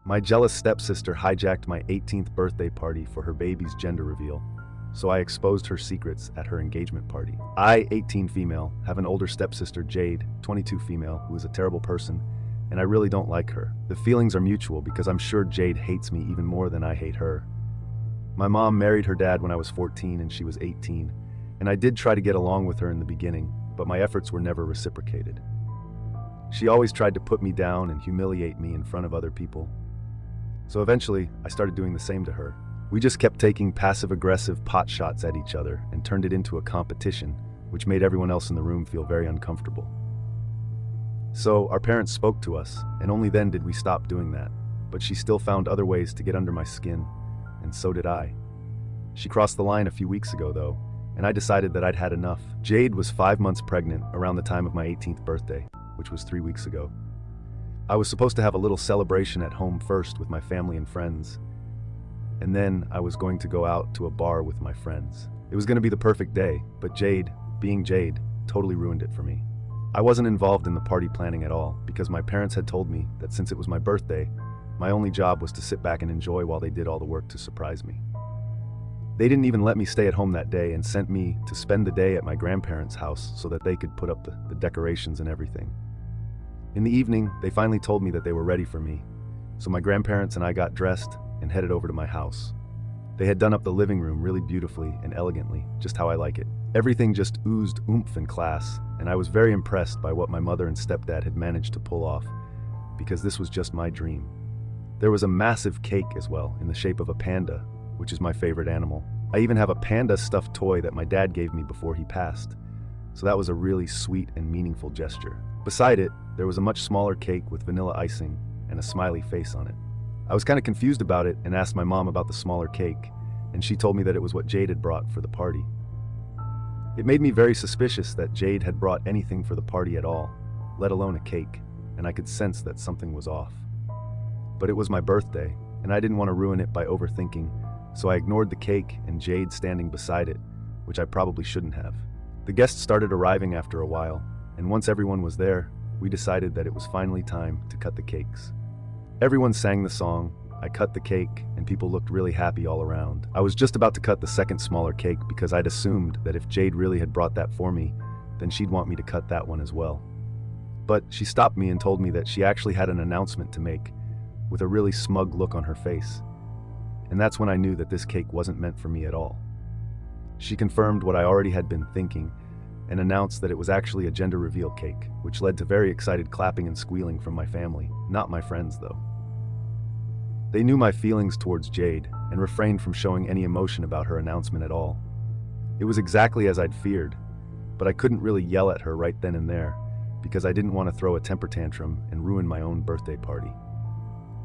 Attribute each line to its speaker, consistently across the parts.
Speaker 1: My jealous stepsister hijacked my 18th birthday party for her baby's gender reveal, so I exposed her secrets at her engagement party. I, 18 female, have an older stepsister, Jade, 22 female, who is a terrible person, and I really don't like her. The feelings are mutual because I'm sure Jade hates me even more than I hate her. My mom married her dad when I was 14 and she was 18, and I did try to get along with her in the beginning, but my efforts were never reciprocated. She always tried to put me down and humiliate me in front of other people. So eventually, I started doing the same to her. We just kept taking passive-aggressive potshots at each other and turned it into a competition, which made everyone else in the room feel very uncomfortable. So our parents spoke to us, and only then did we stop doing that. But she still found other ways to get under my skin, and so did I. She crossed the line a few weeks ago, though, and I decided that I'd had enough. Jade was 5 months pregnant around the time of my 18th birthday, which was 3 weeks ago. I was supposed to have a little celebration at home first with my family and friends, and then I was going to go out to a bar with my friends. It was going to be the perfect day, but Jade, being Jade, totally ruined it for me. I wasn't involved in the party planning at all because my parents had told me that since it was my birthday, my only job was to sit back and enjoy while they did all the work to surprise me. They didn't even let me stay at home that day and sent me to spend the day at my grandparents' house so that they could put up the decorations and everything. In the evening, they finally told me that they were ready for me, so my grandparents and I got dressed and headed over to my house. They had done up the living room really beautifully and elegantly, just how I like it. Everything just oozed oomph and class, and I was very impressed by what my mother and stepdad had managed to pull off, because this was just my dream. There was a massive cake as well, in the shape of a panda, which is my favorite animal. I even have a panda stuffed toy that my dad gave me before he passed, so that was a really sweet and meaningful gesture. Beside it, there was a much smaller cake with vanilla icing and a smiley face on it. I was kind of confused about it and asked my mom about the smaller cake, and she told me that it was what Jade had brought for the party. It made me very suspicious that Jade had brought anything for the party at all, let alone a cake, and I could sense that something was off. But it was my birthday, and I didn't want to ruin it by overthinking, so I ignored the cake and Jade standing beside it, which I probably shouldn't have. The guests started arriving after a while, and once everyone was there, we decided that it was finally time to cut the cakes. Everyone sang the song, I cut the cake, and people looked really happy all around. I was just about to cut the second smaller cake because I'd assumed that if Jade really had brought that for me, then she'd want me to cut that one as well. But she stopped me and told me that she actually had an announcement to make, with a really smug look on her face. And that's when I knew that this cake wasn't meant for me at all. She confirmed what I already had been thinking, and announced that it was actually a gender reveal cake, which led to very excited clapping and squealing from my family, not my friends though. They knew my feelings towards Jade and refrained from showing any emotion about her announcement at all. It was exactly as I'd feared, but I couldn't really yell at her right then and there because I didn't want to throw a temper tantrum and ruin my own birthday party.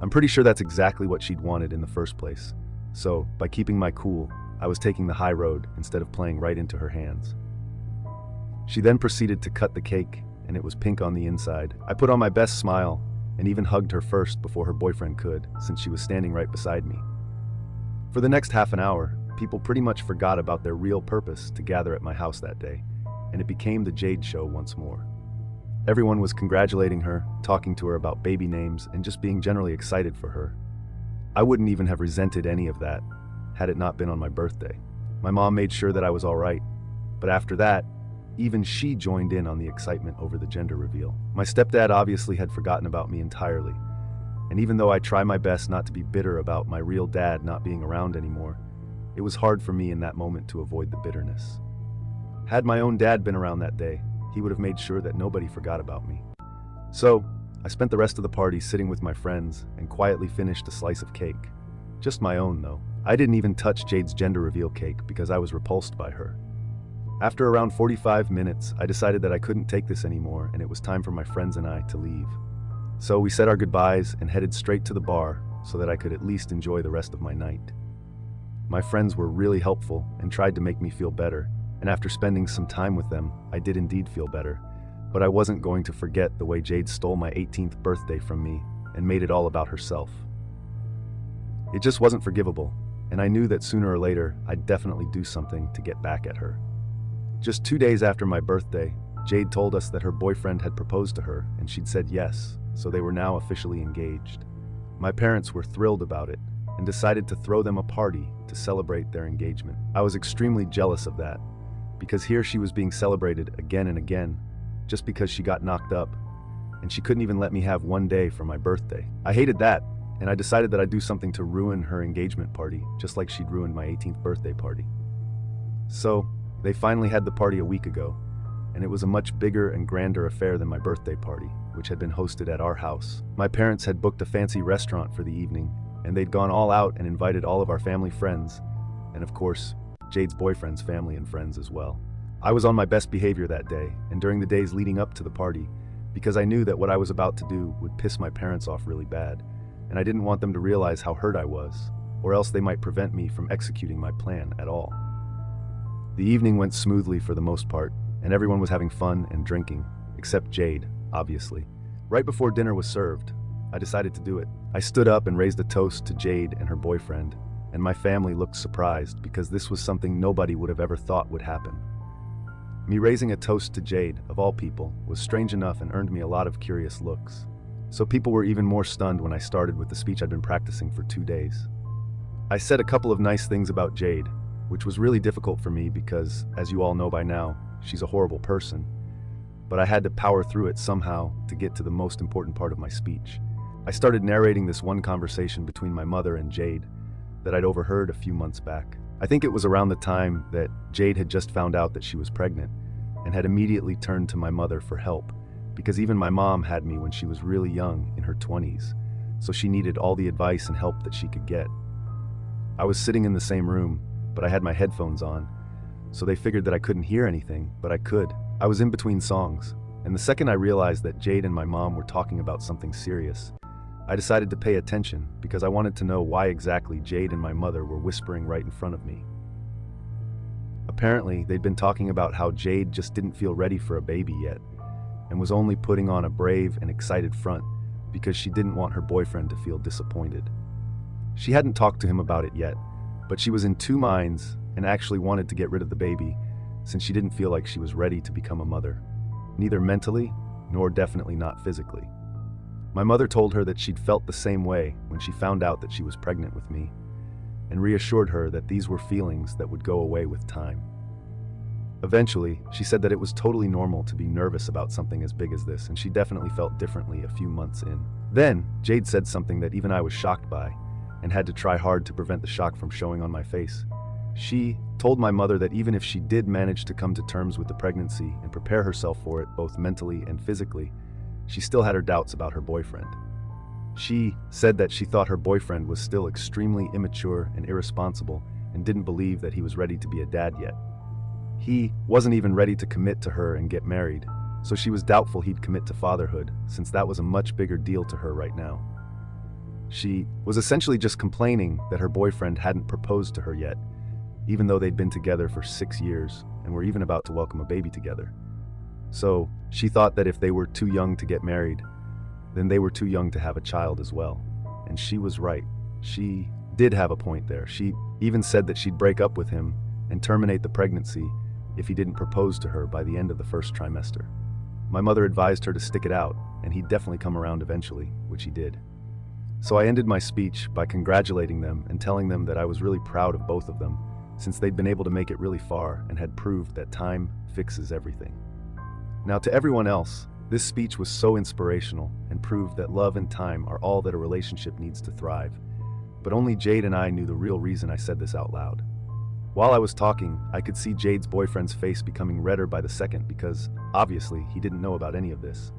Speaker 1: I'm pretty sure that's exactly what she'd wanted in the first place, so by keeping my cool, I was taking the high road instead of playing right into her hands. She then proceeded to cut the cake, and it was pink on the inside. I put on my best smile and even hugged her first before her boyfriend could, since she was standing right beside me. For the next half an hour, people pretty much forgot about their real purpose to gather at my house that day, and it became the Jade show once more. Everyone was congratulating her, talking to her about baby names, and just being generally excited for her. I wouldn't even have resented any of that had it not been on my birthday. My mom made sure that I was all right, but after that, even she joined in on the excitement over the gender reveal. My stepdad obviously had forgotten about me entirely, and even though I try my best not to be bitter about my real dad not being around anymore, it was hard for me in that moment to avoid the bitterness. Had my own dad been around that day, he would have made sure that nobody forgot about me. So, I spent the rest of the party sitting with my friends and quietly finished a slice of cake. Just my own, though. I didn't even touch Jade's gender reveal cake because I was repulsed by her. After around 45 minutes, I decided that I couldn't take this anymore and it was time for my friends and I to leave. So we said our goodbyes and headed straight to the bar so that I could at least enjoy the rest of my night. My friends were really helpful and tried to make me feel better, and after spending some time with them, I did indeed feel better. But I wasn't going to forget the way Jade stole my 18th birthday from me and made it all about herself. It just wasn't forgivable, and I knew that sooner or later I'd definitely do something to get back at her. Just 2 days after my birthday, Jade told us that her boyfriend had proposed to her and she'd said yes, so they were now officially engaged. My parents were thrilled about it and decided to throw them a party to celebrate their engagement. I was extremely jealous of that, because here she was being celebrated again and again just because she got knocked up, and she couldn't even let me have one day for my birthday. I hated that, and I decided that I'd do something to ruin her engagement party, just like she'd ruined my 18th birthday party. So, they finally had the party a week ago, and it was a much bigger and grander affair than my birthday party, which had been hosted at our house. My parents had booked a fancy restaurant for the evening, and they'd gone all out and invited all of our family friends, and of course, Jade's boyfriend's family and friends as well. I was on my best behavior that day, and during the days leading up to the party, because I knew that what I was about to do would piss my parents off really bad, and I didn't want them to realize how hurt I was, or else they might prevent me from executing my plan at all. The evening went smoothly for the most part, and everyone was having fun and drinking, except Jade, obviously. Right before dinner was served, I decided to do it. I stood up and raised a toast to Jade and her boyfriend, and my family looked surprised because this was something nobody would have ever thought would happen. Me raising a toast to Jade, of all people, was strange enough and earned me a lot of curious looks. So people were even more stunned when I started with the speech I'd been practicing for 2 days. I said a couple of nice things about Jade, which was really difficult for me because, as you all know by now, she's a horrible person. But I had to power through it somehow to get to the most important part of my speech. I started narrating this one conversation between my mother and Jade that I'd overheard a few months back. I think it was around the time that Jade had just found out that she was pregnant and had immediately turned to my mother for help, because even my mom had me when she was really young, in her 20s, so she needed all the advice and help that she could get. I was sitting in the same room, but I had my headphones on, so they figured that I couldn't hear anything, but I could. I was in between songs, and the second I realized that Jade and my mom were talking about something serious, I decided to pay attention because I wanted to know why exactly Jade and my mother were whispering right in front of me. Apparently, they'd been talking about how Jade just didn't feel ready for a baby yet, and was only putting on a brave and excited front because she didn't want her boyfriend to feel disappointed. She hadn't talked to him about it yet, but she was in two minds and actually wanted to get rid of the baby since she didn't feel like she was ready to become a mother, neither mentally nor definitely not physically. My mother told her that she'd felt the same way when she found out that she was pregnant with me, and reassured her that these were feelings that would go away with time. Eventually, she said that it was totally normal to be nervous about something as big as this, and she definitely felt differently a few months in. Then, Jade said something that even I was shocked by, and had to try hard to prevent the shock from showing on my face. She told my mother that even if she did manage to come to terms with the pregnancy and prepare herself for it both mentally and physically, she still had her doubts about her boyfriend. She said that she thought her boyfriend was still extremely immature and irresponsible and didn't believe that he was ready to be a dad yet. He wasn't even ready to commit to her and get married, so she was doubtful he'd commit to fatherhood since that was a much bigger deal to her right now. She was essentially just complaining that her boyfriend hadn't proposed to her yet, even though they'd been together for 6 years and were even about to welcome a baby together. So she thought that if they were too young to get married, then they were too young to have a child as well. And she was right. She did have a point there. She even said that she'd break up with him and terminate the pregnancy if he didn't propose to her by the end of the first trimester. My mother advised her to stick it out, and he'd definitely come around eventually, which he did. So I ended my speech by congratulating them and telling them that I was really proud of both of them, since they'd been able to make it really far and had proved that time fixes everything. Now, to everyone else, this speech was so inspirational and proved that love and time are all that a relationship needs to thrive. But only Jade and I knew the real reason I said this out loud. While I was talking, I could see Jade's boyfriend's face becoming redder by the second because, obviously, he didn't know about any of this.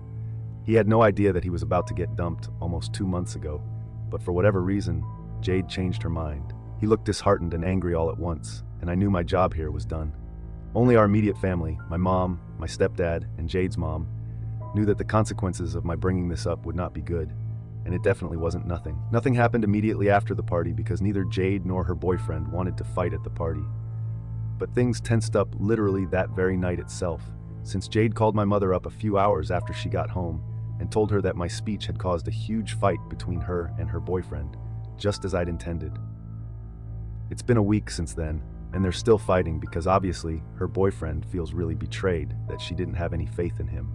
Speaker 1: He had no idea that he was about to get dumped almost 2 months ago, but for whatever reason, Jade changed her mind. He looked disheartened and angry all at once, and I knew my job here was done. Only our immediate family, my mom, my stepdad, and Jade's mom, knew that the consequences of my bringing this up would not be good, and it definitely wasn't nothing. Nothing happened immediately after the party because neither Jade nor her boyfriend wanted to fight at the party. But things tensed up literally that very night itself, since Jade called my mother up a few hours after she got home and told her that my speech had caused a huge fight between her and her boyfriend, just as I'd intended. It's been a week since then, and they're still fighting because obviously her boyfriend feels really betrayed that she didn't have any faith in him.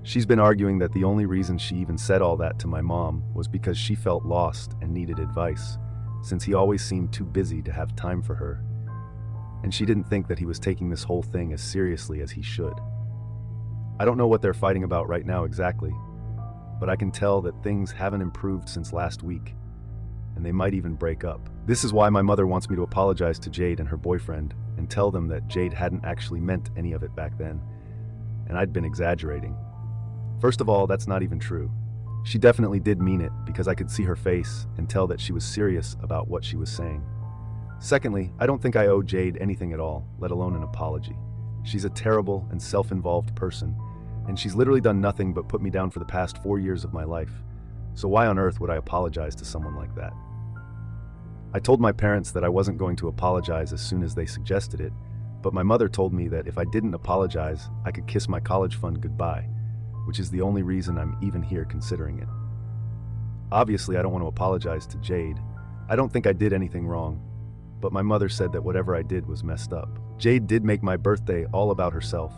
Speaker 1: She's been arguing that the only reason she even said all that to my mom was because she felt lost and needed advice, since he always seemed too busy to have time for her. And she didn't think that he was taking this whole thing as seriously as he should. I don't know what they're fighting about right now exactly, but I can tell that things haven't improved since last week, and they might even break up. This is why my mother wants me to apologize to Jade and her boyfriend and tell them that Jade hadn't actually meant any of it back then, and I'd been exaggerating. First of all, that's not even true. She definitely did mean it because I could see her face and tell that she was serious about what she was saying. Secondly, I don't think I owe Jade anything at all, let alone an apology. She's a terrible and self-involved person, and she's literally done nothing but put me down for the past 4 years of my life. So why on earth would I apologize to someone like that? I told my parents that I wasn't going to apologize as soon as they suggested it, but my mother told me that if I didn't apologize, I could kiss my college fund goodbye, which is the only reason I'm even here considering it. Obviously, I don't want to apologize to Jade. I don't think I did anything wrong, but my mother said that whatever I did was messed up. Jade did make my birthday all about herself,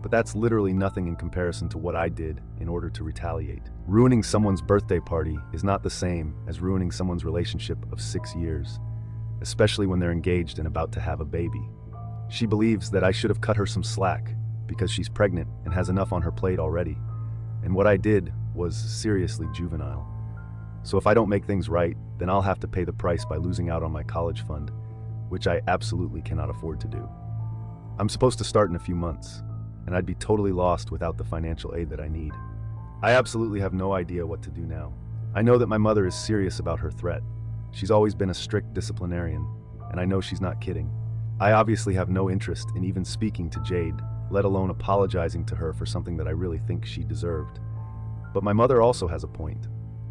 Speaker 1: but that's literally nothing in comparison to what I did in order to retaliate. Ruining someone's birthday party is not the same as ruining someone's relationship of 6 years, especially when they're engaged and about to have a baby. She believes that I should have cut her some slack because she's pregnant and has enough on her plate already, and what I did was seriously juvenile. So if I don't make things right, then I'll have to pay the price by losing out on my college fund, which I absolutely cannot afford to do. I'm supposed to start in a few months, and I'd be totally lost without the financial aid that I need. I absolutely have no idea what to do now. I know that my mother is serious about her threat. She's always been a strict disciplinarian, and I know she's not kidding. I obviously have no interest in even speaking to Jade, let alone apologizing to her for something that I really think she deserved. But my mother also has a point.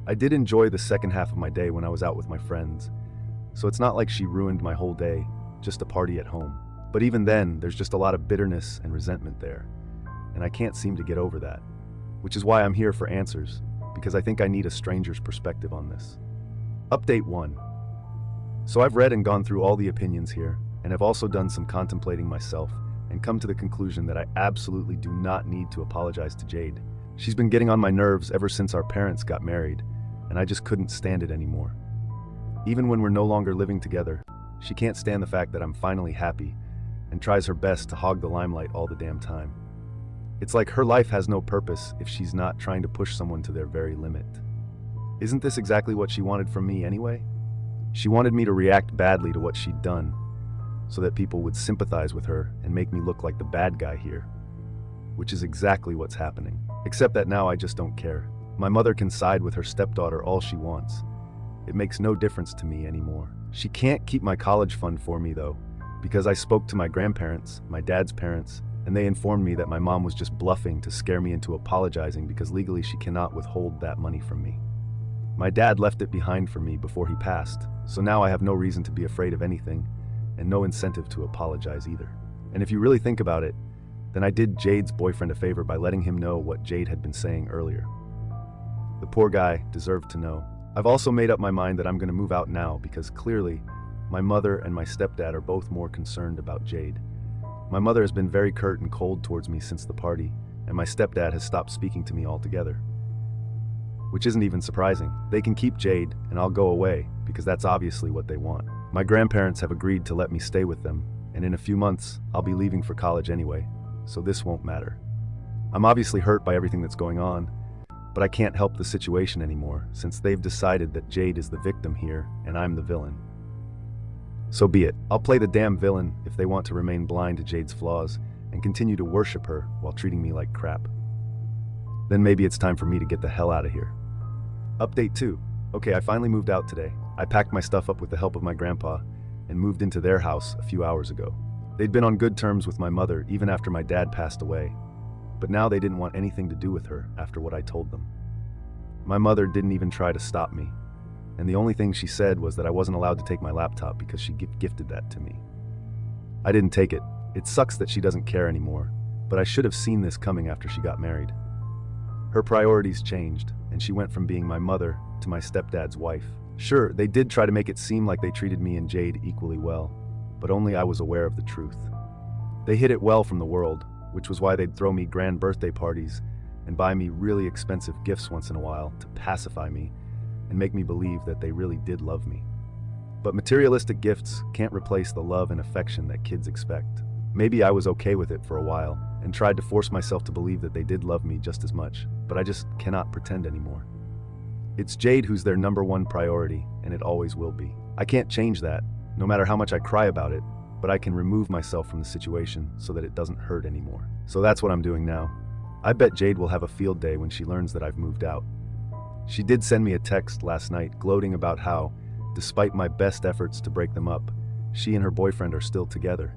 Speaker 1: I did enjoy the second half of my day when I was out with my friends, so it's not like she ruined my whole day, just a party at home. But even then, there's just a lot of bitterness and resentment there, and I can't seem to get over that, which is why I'm here for answers, because I think I need a stranger's perspective on this. Update 1. So I've read and gone through all the opinions here, and have also done some contemplating myself, and come to the conclusion that I absolutely do not need to apologize to Jade. She's been getting on my nerves ever since our parents got married, and I just couldn't stand it anymore. Even when we're no longer living together, she can't stand the fact that I'm finally happy, and tries her best to hog the limelight all the damn time. It's like her life has no purpose if she's not trying to push someone to their very limit. Isn't this exactly what she wanted from me anyway? She wanted me to react badly to what she'd done, so that people would sympathize with her and make me look like the bad guy here, which is exactly what's happening. Except that now I just don't care. My mother can side with her stepdaughter all she wants. It makes no difference to me anymore. She can't keep my college fund for me though, because I spoke to my grandparents, my dad's parents, and they informed me that my mom was just bluffing to scare me into apologizing because legally she cannot withhold that money from me. My dad left it behind for me before he passed, so now I have no reason to be afraid of anything, and no incentive to apologize either. And if you really think about it, then I did Jade's boyfriend a favor by letting him know what Jade had been saying earlier. The poor guy deserved to know. I've also made up my mind that I'm going to move out now because clearly, my mother and my stepdad are both more concerned about Jade. My mother has been very curt and cold towards me since the party, and my stepdad has stopped speaking to me altogether. Which isn't even surprising. They can keep Jade, and I'll go away, because that's obviously what they want. My grandparents have agreed to let me stay with them, and in a few months, I'll be leaving for college anyway, so this won't matter. I'm obviously hurt by everything that's going on, but I can't help the situation anymore, since they've decided that Jade is the victim here, and I'm the villain. So be it. I'll play the damn villain if they want to remain blind to Jade's flaws and continue to worship her while treating me like crap. Then maybe it's time for me to get the hell out of here. Update 2. Okay, I finally moved out today. I packed my stuff up with the help of my grandpa and moved into their house a few hours ago. They'd been on good terms with my mother even after my dad passed away, but now they didn't want anything to do with her after what I told them. My mother didn't even try to stop me, and the only thing she said was that I wasn't allowed to take my laptop because she gifted that to me. I didn't take it. It sucks that she doesn't care anymore, but I should have seen this coming after she got married. Her priorities changed, and she went from being my mother to my stepdad's wife. Sure, they did try to make it seem like they treated me and Jade equally well, but only I was aware of the truth. They hid it well from the world, which was why they'd throw me grand birthday parties and buy me really expensive gifts once in a while to pacify me and make me believe that they really did love me. But materialistic gifts can't replace the love and affection that kids expect. Maybe I was okay with it for a while and tried to force myself to believe that they did love me just as much, but I just cannot pretend anymore. It's Jade who's their #1 priority, and it always will be. I can't change that, no matter how much I cry about it, but I can remove myself from the situation so that it doesn't hurt anymore. So that's what I'm doing now. I bet Jade will have a field day when she learns that I've moved out. She did send me a text last night gloating about how, despite my best efforts to break them up, she and her boyfriend are still together.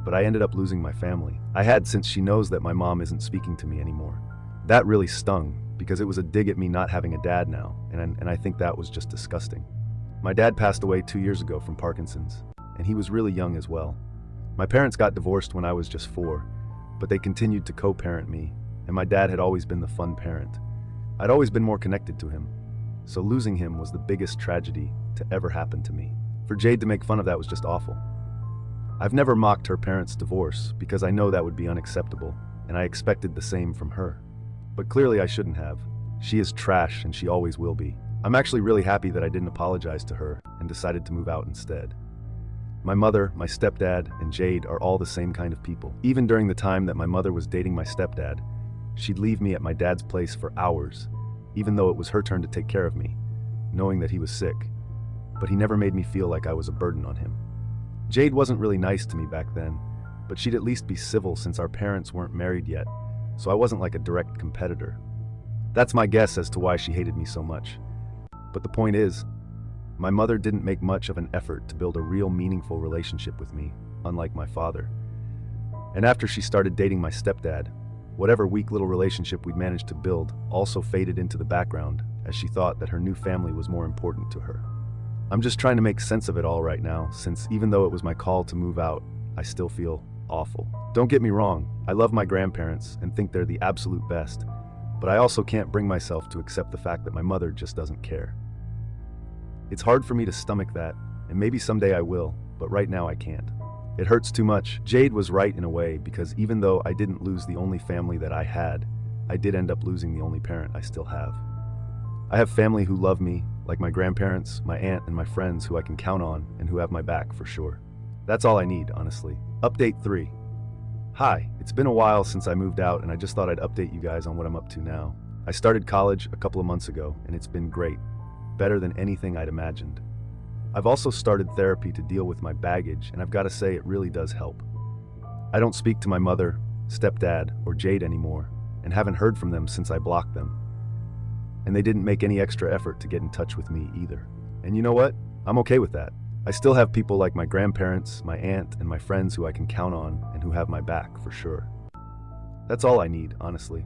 Speaker 1: But I ended up losing my family. I had, since she knows that my mom isn't speaking to me anymore. That really stung, because it was a dig at me not having a dad now, and I think that was just disgusting. My dad passed away 2 years ago from Parkinson's, and he was really young as well. My parents got divorced when I was just 4, but they continued to co-parent me, and my dad had always been the fun parent. I'd always been more connected to him, so losing him was the biggest tragedy to ever happen to me. For Jade to make fun of that was just awful. I've never mocked her parents' divorce because I know that would be unacceptable, and I expected the same from her. But clearly I shouldn't have. She is trash and she always will be. I'm actually really happy that I didn't apologize to her and decided to move out instead. My mother, my stepdad, and Jade are all the same kind of people. Even during the time that my mother was dating my stepdad, she'd leave me at my dad's place for hours, even though it was her turn to take care of me, knowing that he was sick. But he never made me feel like I was a burden on him. Jade wasn't really nice to me back then, but she'd at least be civil since our parents weren't married yet, so I wasn't like a direct competitor. That's my guess as to why she hated me so much. But the point is, my mother didn't make much of an effort to build a real meaningful relationship with me, unlike my father. And after she started dating my stepdad, whatever weak little relationship we'd managed to build also faded into the background as she thought that her new family was more important to her. I'm just trying to make sense of it all right now, since even though it was my call to move out, I still feel awful. Don't get me wrong, I love my grandparents and think they're the absolute best, but I also can't bring myself to accept the fact that my mother just doesn't care. It's hard for me to stomach that, and maybe someday I will, but right now I can't. It hurts too much. Jade was right in a way, because even though I didn't lose the only family that I had, I did end up losing the only parent I still have. I have family who love me, like my grandparents, my aunt, and my friends who I can count on and who have my back for sure. That's all I need, honestly. Update 3. Hi, it's been a while since I moved out, and I just thought I'd update you guys on what I'm up to now. I started college a couple of months ago, and it's been great. Better than anything I'd imagined. I've also started therapy to deal with my baggage, and I've got to say it really does help. I don't speak to my mother, stepdad, or Jade anymore, and haven't heard from them since I blocked them. And they didn't make any extra effort to get in touch with me either. And you know what? I'm okay with that. I still have people like my grandparents, my aunt, and my friends who I can count on and who have my back for sure. That's all I need, honestly.